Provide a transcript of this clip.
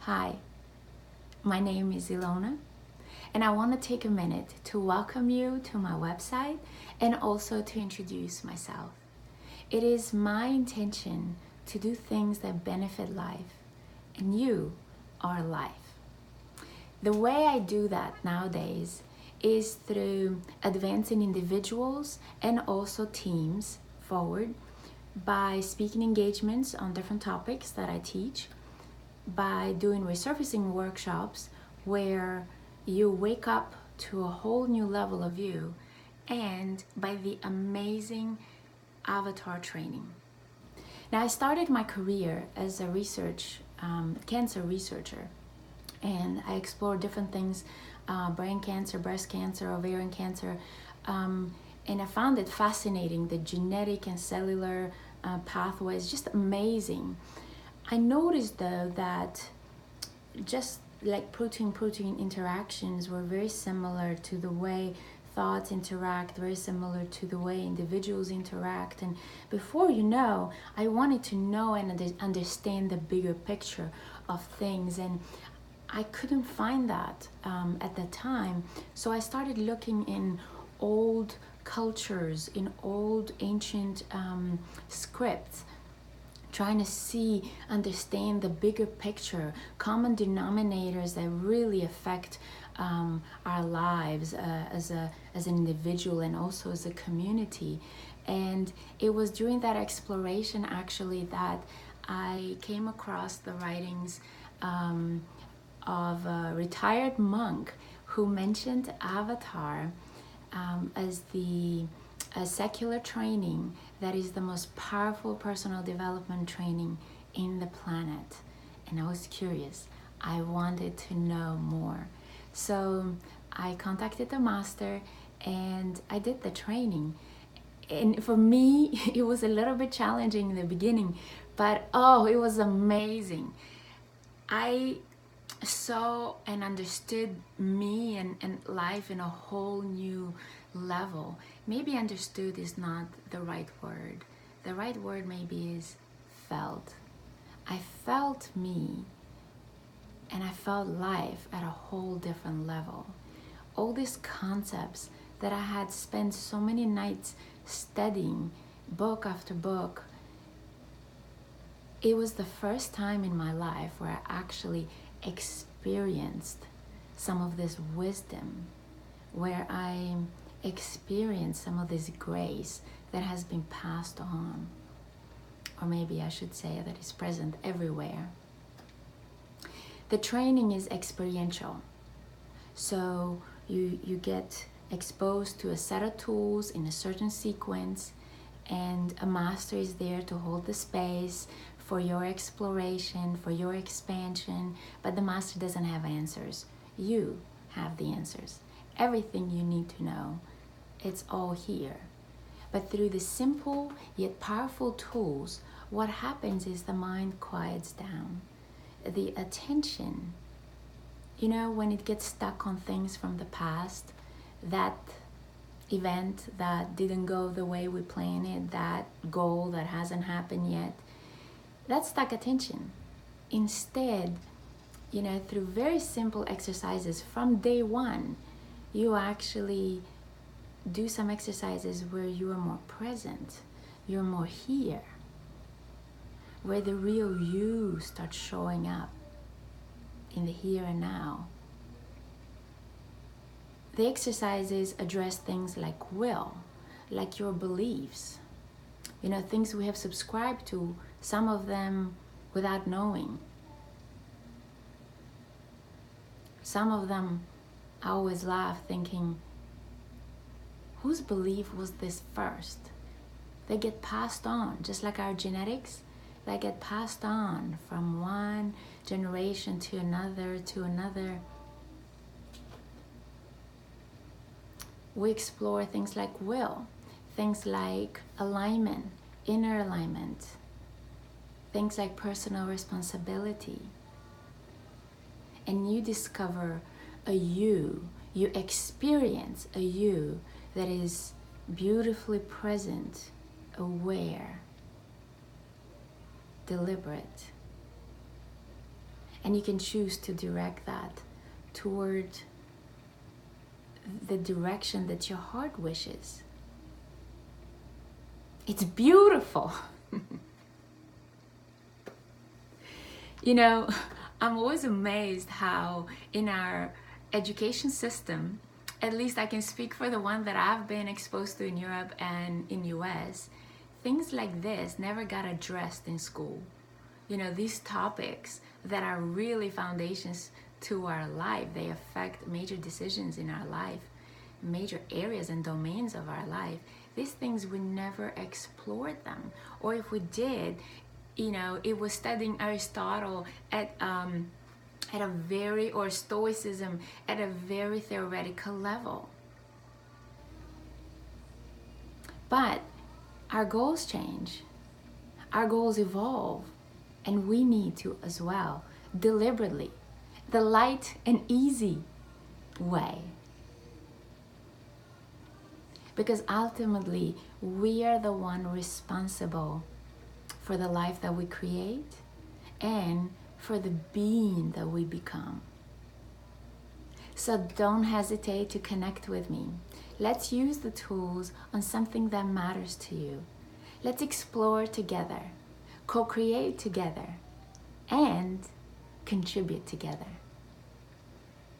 Hi, my name is Ilona, and I want to take a minute to welcome you to my website and also to introduce myself. It is my intention to do things that benefit life, and you are life. The way I do that nowadays is through advancing individuals and also teams forward by speaking engagements on different topics that I teach, by doing resurfacing workshops where you wake up to a whole new level of you, and by the amazing avatar training. Now, I started my career as a cancer researcher, and I explored different things, brain cancer, breast cancer, ovarian cancer, and I found it fascinating, the genetic and cellular pathways, just amazing. I noticed though that just like protein interactions were very similar to the way thoughts interact, very similar to the way individuals interact. And before you know, I wanted to know and understand the bigger picture of things, and I couldn't find that at the time. So I started looking in old cultures, in old ancient scripts, trying to understand the bigger picture, common denominators that really affect our lives as an individual and also as a community. And it was during that exploration actually that I came across the writings of a retired monk who mentioned Avatar as a secular training that is the most powerful personal development training in the planet. And I was curious. I wanted to know more. So I contacted the master and I did the training. And for me, it was a little bit challenging in the beginning, but oh, it was amazing. I saw and understood me and life in a whole new level. Maybe understood is not the right word. The right word maybe is felt. I felt me and I felt life at a whole different level. All these concepts that I had spent so many nights studying, book after book, it was the first time in my life where I actually experienced some of this wisdom, where I experienced some of this grace that has been passed on, or maybe I should say that is present everywhere. The training is experiential, so you get exposed to a set of tools in a certain sequence, and a master is there to hold the space for your exploration, for your expansion, but the master doesn't have answers. You have the answers. Everything you need to know, it's all here. But through the simple yet powerful tools, what happens is the mind quiets down. The attention, when it gets stuck on things from the past, that event that didn't go the way we planned it, that goal that hasn't happened yet, that's stuck attention. Instead, through very simple exercises from day one, you actually do some exercises where you are more present, you're more here, where the real you starts showing up in the here and now. The exercises address things like will, like your beliefs, things we have subscribed to, some of them without knowing. Some of them, I always laugh thinking, whose belief was this first? They get passed on, just like our genetics. They get passed on from one generation to another to another. We explore things like will, things like alignment, inner alignment, things like personal responsibility. And you discover a you experience a you that is beautifully present, aware, deliberate. And you can choose to direct that toward the direction that your heart wishes. It's beautiful. You know, I'm always amazed how in our education system, at least I can speak for the one that I've been exposed to in Europe and in US, things like this never got addressed in school. You know, these topics that are really foundations to our life, they affect major decisions in our life, major areas and domains of our life. These things, we never explored them. Or if we did, you know, it was studying Aristotle at a very, or Stoicism at a very theoretical level. But our goals change, our goals evolve, and we need to as well, deliberately, the light and easy way. Because ultimately, we are the one responsible for the life that we create and for the being that we become. So don't hesitate to connect with me. Let's use the tools on something that matters to you. Let's explore together, co-create together, and contribute together.